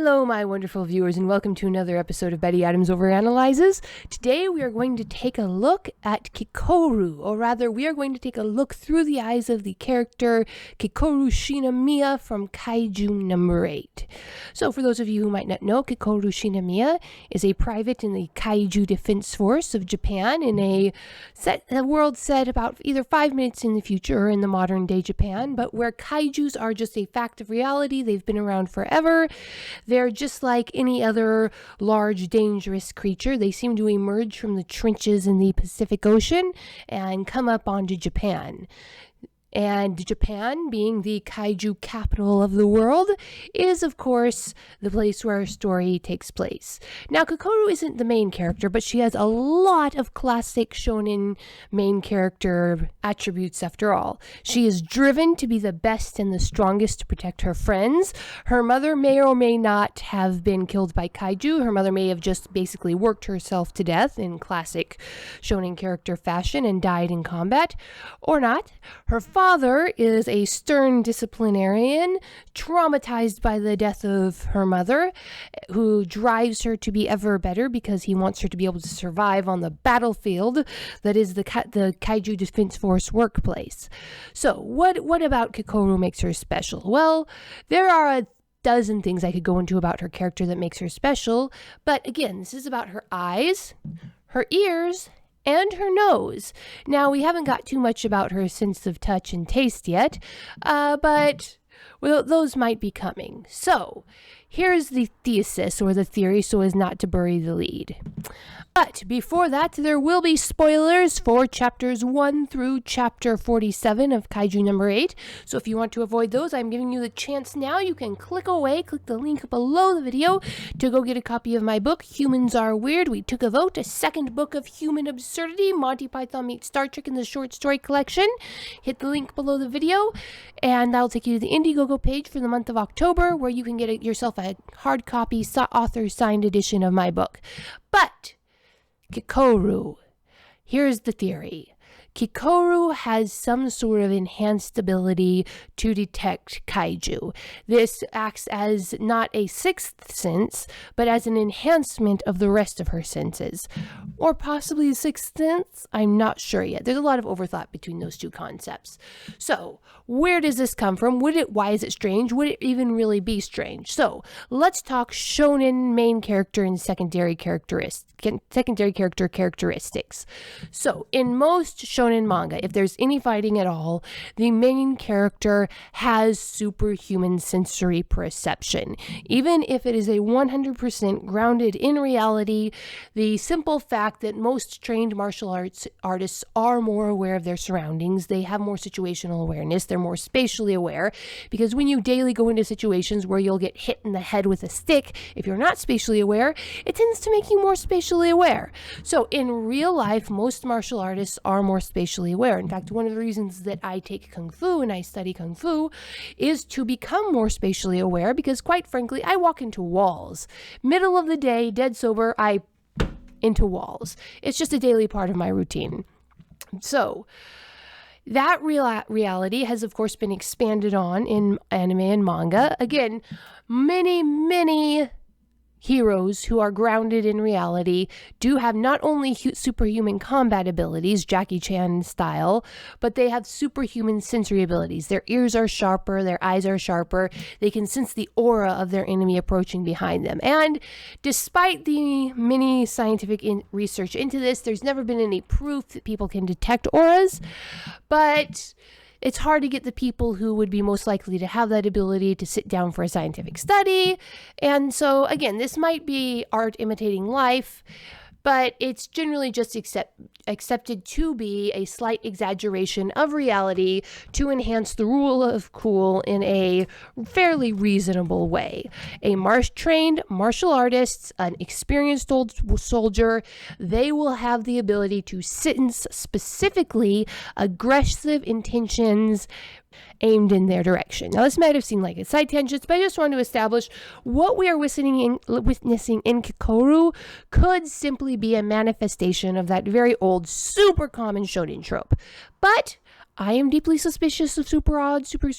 Hello, my wonderful viewers, and welcome to another episode of Betty Adams Overanalyzes. Today, we are going to take a look at Kikoru, or rather, we are going to take a look through the eyes of the character Kikoru Shinomiya from Kaiju number 8. So, for those of you who might not know, Kikoru Shinomiya is a private in the Kaiju Defense Force of Japan in a world set about either 5 minutes in the future or in the modern day Japan, but where kaijus are just a fact of reality. They've been around forever. They're just like any other large, dangerous creature. They seem to emerge from the trenches in the Pacific Ocean and come up onto Japan. And Japan, being the kaiju capital of the world, is, of course, the place where our story takes place. Now, Kikoru isn't the main character, but she has a lot of classic shonen main character attributes after all. She is driven to be the best and the strongest to protect her friends. Her mother may or may not have been killed by kaiju. Her mother may have just basically worked herself to death in classic shonen character fashion and died in combat, or not. Her father is a stern disciplinarian, traumatized by the death of her mother, who drives her to be ever better because he wants her to be able to survive on the battlefield that is the Kaiju Defense Force workplace. So, what about Kikoru makes her special? Well, there are a dozen things I could go into about her character that makes her special, but again, this is about her eyes, her ears, and her nose. Now, we haven't got too much about her sense of touch and taste yet, but well, those might be coming. So, here's the thesis or the theory so as not to bury the lead. But before that, there will be spoilers for chapters 1 through chapter 47 of Kaiju number 8. So if you want to avoid those, I'm giving you the chance now. You can click the link below the video to go get a copy of my book, Humans Are Weird. We took a vote, a second book of human absurdity, Monty Python meets Star Trek in the short story collection. Hit the link below the video, and that'll take you to the Indiegogo page for the month of October, where you can get yourself a hard copy, author signed edition of my book. But Kikoru. Here's the theory. Kikoru has some sort of enhanced ability to detect kaiju. This acts as not a sixth sense, but as an enhancement of the rest of her senses. Or possibly a sixth sense? I'm not sure yet. There's a lot of overthought between those two concepts. So, where does this come from? Why is it strange? Would it even really be strange? So, let's talk shonen main character and secondary character characteristics. So, in most shonen manga, if there's any fighting at all, the main character has superhuman sensory perception. Even if it is a 100% grounded in reality, the simple fact that most trained martial artists are more aware of their surroundings, they have more situational awareness, they're more spatially aware, because when you daily go into situations where you'll get hit in the head with a stick, if you're not spatially aware, it tends to make you more spatially aware. So in real life, most martial artists are more spatially aware. In fact, one of the reasons that I take Kung Fu and I study Kung Fu is to become more spatially aware, because quite frankly, I walk into walls. Middle of the day, dead sober, I into walls. It's just a daily part of my routine. So, that reality has, of course, been expanded on in anime and manga. Again, many heroes who are grounded in reality do have not only superhuman combat abilities, Jackie Chan style, but they have superhuman sensory abilities. Their ears are sharper, their eyes are sharper, they can sense the aura of their enemy approaching behind them. And despite the many scientific research into this, there's never been any proof that people can detect auras, but it's hard to get the people who would be most likely to have that ability to sit down for a scientific study. And so, again, this might be art imitating life, but it's generally just accepted to be a slight exaggeration of reality to enhance the rule of cool in a fairly reasonable way. A trained martial artist, an experienced old soldier, they will have the ability to sense specifically aggressive intentions aimed in their direction. Now, this might have seemed like a side tangent, but I just want to establish what we are witnessing in Kikoru could simply be a manifestation of that very old, super common shonen trope. But I am deeply suspicious of super odd, super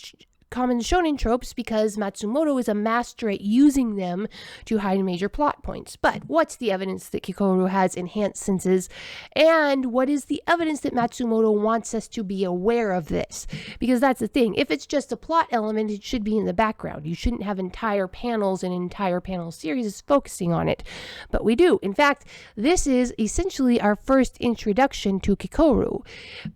common shonen tropes because Matsumoto is a master at using them to hide major plot points. But what's the evidence that Kikoru has enhanced senses? And what is the evidence that Matsumoto wants us to be aware of this? Because that's the thing. If it's just a plot element, it should be in the background. You shouldn't have entire panels and entire panel series focusing on it. But we do. In fact, this is essentially our first introduction to Kikoru.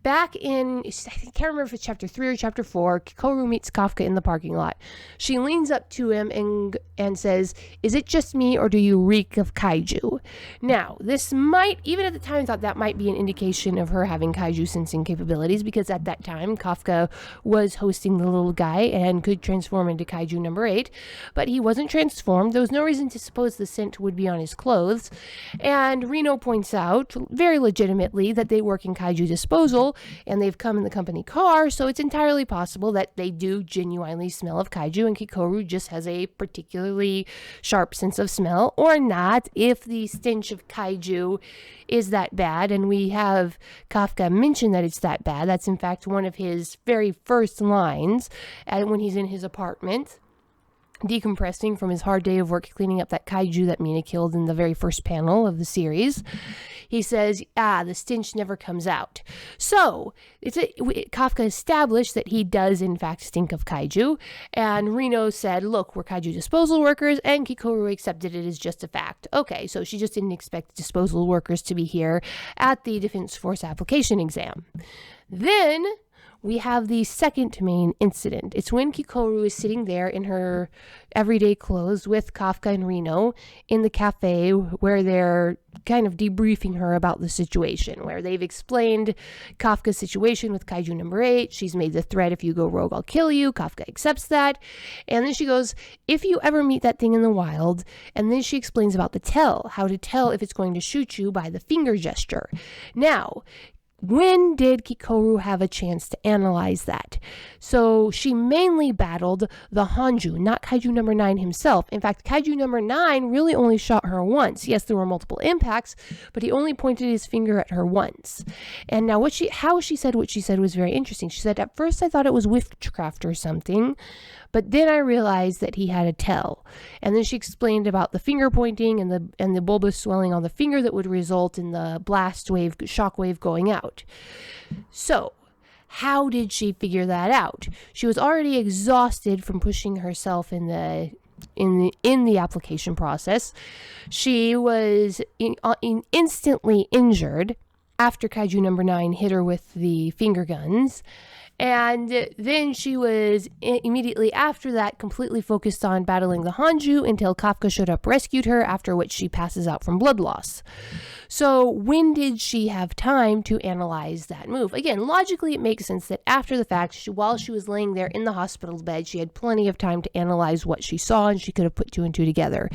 Back in, I can't remember if it's chapter 3 or chapter 4, Kikoru meets Kafka in the parking lot. She leans up to him and says, "Is it just me or do you reek of kaiju?" Now, this might, even at the time I thought that might be an indication of her having kaiju sensing capabilities, because at that time Kafka was hosting the little guy and could transform into kaiju number 8, but he wasn't transformed. There was no reason to suppose the scent would be on his clothes. And Reno points out, very legitimately, that they work in kaiju disposal and they've come in the company car, so it's entirely possible that they do genuinely smell of kaiju and Kikoru just has a particularly sharp sense of smell, or not, if the stench of kaiju is that bad. And we have Kafka mention that it's that bad. That's in fact one of his very first lines when he's in his apartment, decompressing from his hard day of work cleaning up that kaiju that Mina killed in the very first panel of the series. He says, the stench never comes out. So Kafka established that he does in fact stink of kaiju, and Reno said, look, we're kaiju disposal workers, and Kikoru accepted it as just a fact. Okay, so she just didn't expect disposal workers to be here at the Defense Force application exam. Then we have the second main incident. It's when Kikoru is sitting there in her everyday clothes with Kafka and Reno in the cafe where they're kind of debriefing her about the situation, where they've explained Kafka's situation with Kaiju number 8. She's made the threat, if you go rogue, I'll kill you. Kafka accepts that. And then she goes, if you ever meet that thing in the wild, and then she explains about the tell, how to tell if it's going to shoot you by the finger gesture. Now, when did Kikoru have a chance to analyze that? So she mainly battled the Hanju, not Kaiju number 9 himself. In fact, Kaiju number 9 really only shot her once. Yes, there were multiple impacts, but he only pointed his finger at her once. And now how she said what she said was very interesting. She said, at first I thought it was witchcraft or something, but then I realized that he had a tell. And then she explained about the finger pointing and the bulbous swelling on the finger that would result in the blast wave, shock wave going out. So, how did she figure that out? She was already exhausted from pushing herself in the application process. She was instantly injured after Kaiju number 9 hit her with the finger guns. And then she was immediately after that completely focused on battling the Hanju until Kafka showed up, rescued her, after which she passes out from blood loss. So when did she have time to analyze that move? Again, logically it makes sense that after the fact, while she was laying there in the hospital bed, she had plenty of time to analyze what she saw and she could have put 2 and 2 together.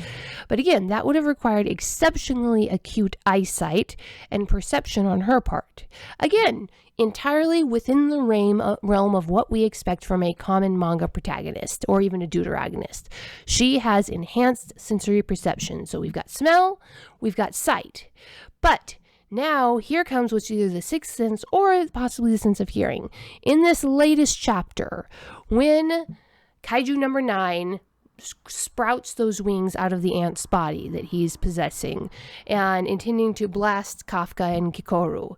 But again, that would have required exceptionally acute eyesight and perception on her part. Again, entirely within the realm of what we expect from a common manga protagonist or even a deuteragonist. She has enhanced sensory perception. So we've got smell, we've got sight. But now here comes what's either the sixth sense or possibly the sense of hearing. In this latest chapter, when Kaiju number 9 sprouts those wings out of the ant's body that he's possessing and intending to blast Kafka and Kikoru.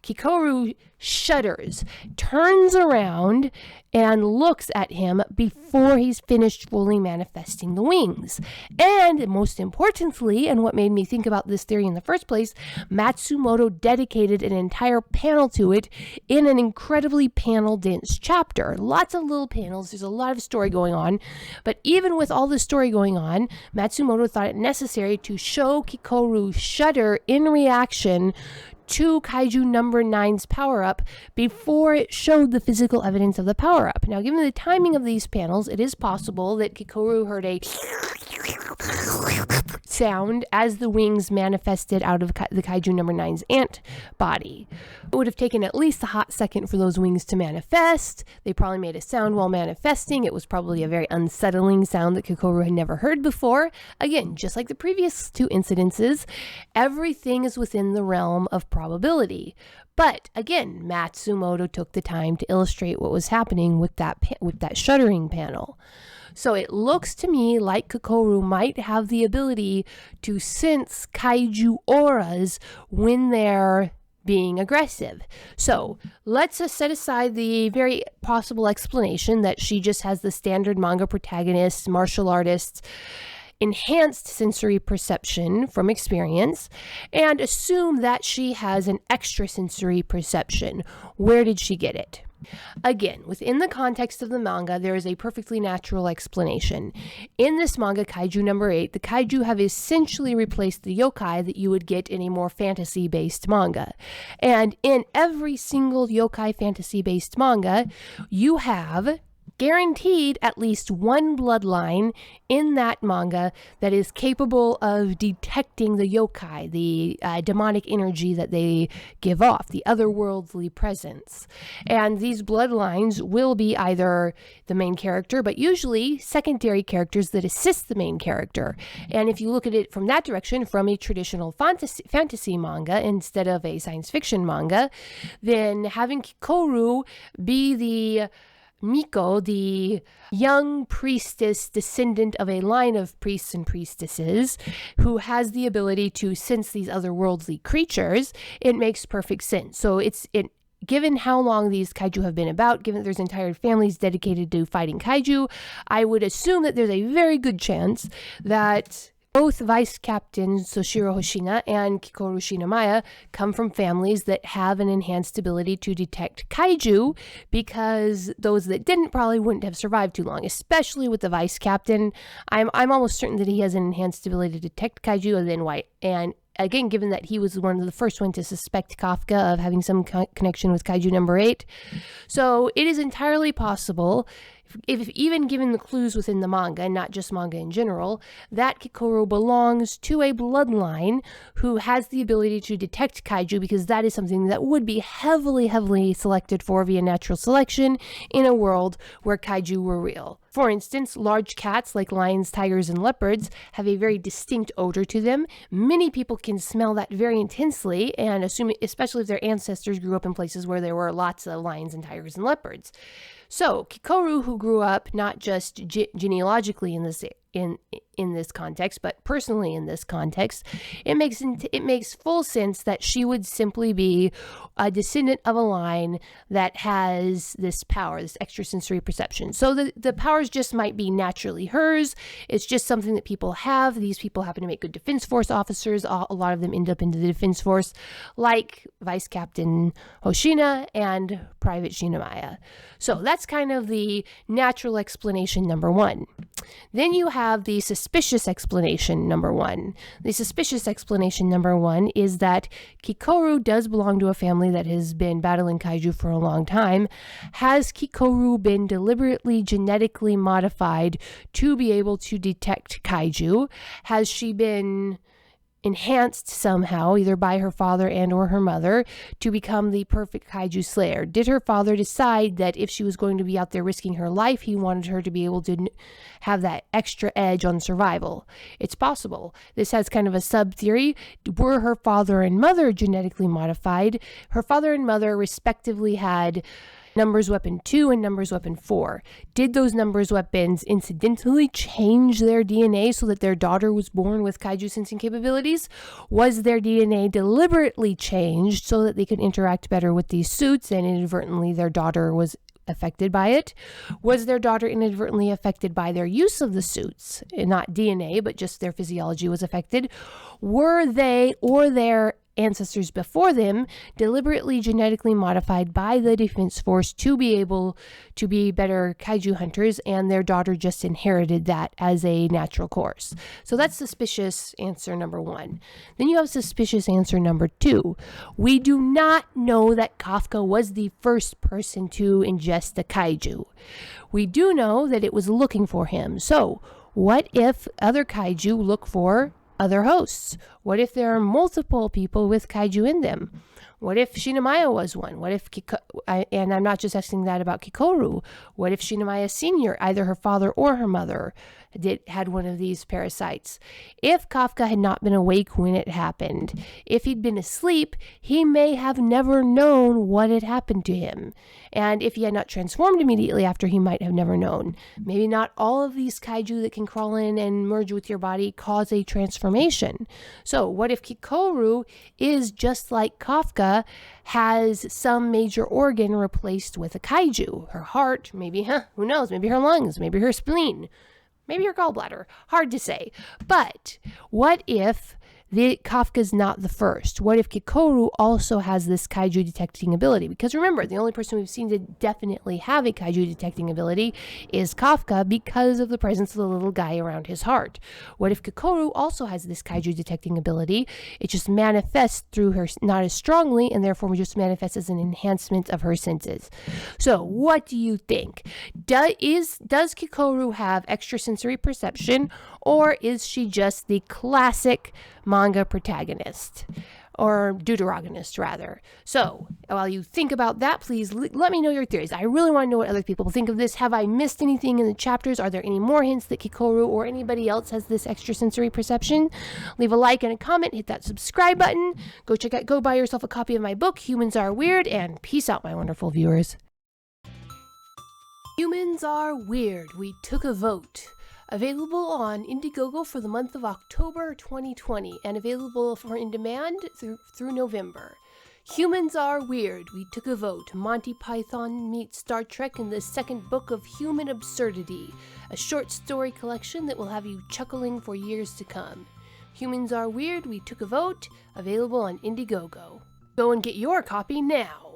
Kikoru shudders, turns around, and looks at him before he's finished fully manifesting the wings. And most importantly, and what made me think about this theory in the first place, Matsumoto dedicated an entire panel to it in an incredibly panel-dense chapter. Lots of little panels, there's a lot of story going on, but even with all the story going on, Matsumoto thought it necessary to show Kikoru shudder in reaction to Kaiju number 9's power-up before it showed the physical evidence of the power-up. Now, given the timing of these panels, it is possible that Kikoru heard a sound as the wings manifested out of the Kaiju number 9's ant body. It would have taken at least a hot second for those wings to manifest. They probably made a sound while manifesting. It was probably a very unsettling sound that Kikoru had never heard before. Again, just like the previous 2 incidences, everything is within the realm of probability. But again, Matsumoto took the time to illustrate what was happening with that shuddering panel. So it looks to me like Kikoru might have the ability to sense kaiju auras when they're being aggressive. So let's set aside the very possible explanation that she just has the standard manga protagonist, martial artists, enhanced sensory perception from experience, and assume that she has an extrasensory perception. Where did she get it? Again, within the context of the manga, there is a perfectly natural explanation. In this manga, Kaiju number 8, the kaiju have essentially replaced the yokai that you would get in a more fantasy-based manga. And in every single yokai fantasy-based manga, you have guaranteed at least one bloodline in that manga that is capable of detecting the yokai, the demonic energy that they give off, the otherworldly presence. And these bloodlines will be either the main character, but usually secondary characters that assist the main character. And if you look at it from that direction, from a traditional fantasy manga instead of a science fiction manga, then having Kikoru be the Miko, the young priestess descendant of a line of priests and priestesses who has the ability to sense these otherworldly creatures, it makes perfect sense. So given how long these kaiju have been about, given that there's entire families dedicated to fighting kaiju, I would assume that there's a very good chance that both Vice Captain Soshiro Hoshina and Kikoru Shinomiya come from families that have an enhanced ability to detect kaiju, because those that didn't probably wouldn't have survived too long, especially with the Vice Captain. I'm almost certain that he has an enhanced ability to detect kaiju, and again, given that he was one of the first one to suspect Kafka of having some connection with Kaiju number 8. So it is entirely possible, if even given the clues within the manga, and not just manga in general, that Kikoru belongs to a bloodline who has the ability to detect kaiju, because that is something that would be heavily selected for via natural selection in a world where kaiju were real. For instance, large cats like lions, tigers, and leopards have a very distinct odor to them. Many people can smell that very intensely, and especially if their ancestors grew up in places where there were lots of lions and tigers and leopards. So Kikoru, who grew up not just genealogically in this context, but personally in this context, it makes full sense that she would simply be a descendant of a line that has this power, this extrasensory perception. So the powers just might be naturally hers. It's just something that people have. These people happen to make good defense force officers. A lot of them end up into the defense force, like Vice Captain Hoshina and Private Shinomiya. So that's kind of the natural explanation number 1. Then you have the suspicious explanation number 1. The suspicious explanation number 1 is that Kikoru does belong to a family that has been battling kaiju for a long time. Has Kikoru been deliberately genetically modified to be able to detect kaiju? Has she been enhanced somehow, either by her father and or her mother, to become the perfect kaiju slayer? Did her father decide that if she was going to be out there risking her life, he wanted her to be able to have that extra edge on survival? It's possible. This has kind of a sub-theory. Were her father and mother genetically modified? Her father and mother respectively had numbers weapon 2 and numbers weapon 4. Did those numbers weapons incidentally change their DNA so that their daughter was born with kaiju sensing capabilities? Was their DNA deliberately changed so that they could interact better with these suits, and inadvertently their daughter was affected by it? Was their daughter inadvertently affected by their use of the suits? Not DNA, but just their physiology was affected. Were they or their ancestors before them deliberately genetically modified by the defense force to be able to be better kaiju hunters, and their daughter just inherited that as a natural course? So that's suspicious answer number 1. Then you have suspicious answer number 2. We do not know that Kafka was the first person to ingest a kaiju. We do know that it was looking for him. So what if other kaiju look for other hosts? What if there are multiple people with kaiju in them? What if Shinamaya was one? What if and I'm not just asking that about Kikoru. What if Shinamaya Sr., either her father or her mother, had one of these parasites? If Kafka had not been awake when it happened, if he'd been asleep, he may have never known what had happened to him. And if he had not transformed immediately after, he might have never known. Maybe not all of these kaiju that can crawl in and merge with your body cause a transformation. So what if Kikoru is just like Kafka, has some major organ replaced with a kaiju? Her heart, maybe, who knows, maybe her lungs, maybe her spleen, maybe her gallbladder. Hard to say. But what if Kafka's not the first? What if Kikoru also has this kaiju detecting ability? Because remember, the only person we've seen to definitely have a kaiju detecting ability is Kafka because of the presence of the little guy around his heart. What if Kikoru also has this kaiju detecting ability? It just manifests through her not as strongly, and therefore just manifests as an enhancement of her senses. So what do you think? Does Kikoru have extrasensory perception, or is she just the classic manga protagonist, or deuteragonist rather? So while you think about that, please let me know your theories. I really want to know what other people think of this. Have I missed anything in the chapters? Are there any more hints that Kikoru or anybody else has this extrasensory perception? Leave a like and a comment, hit that subscribe button, go buy yourself a copy of my book, Humans Are Weird, and peace out, my wonderful viewers. Humans Are Weird, We Took a Vote. Available on Indiegogo for the month of October 2020 and available for in demand through November. Humans Are Weird, We Took a Vote. Monty Python meets Star Trek in the second book of Human Absurdity, a short story collection that will have you chuckling for years to come. Humans Are Weird, We Took a Vote, available on Indiegogo. Go and get your copy now.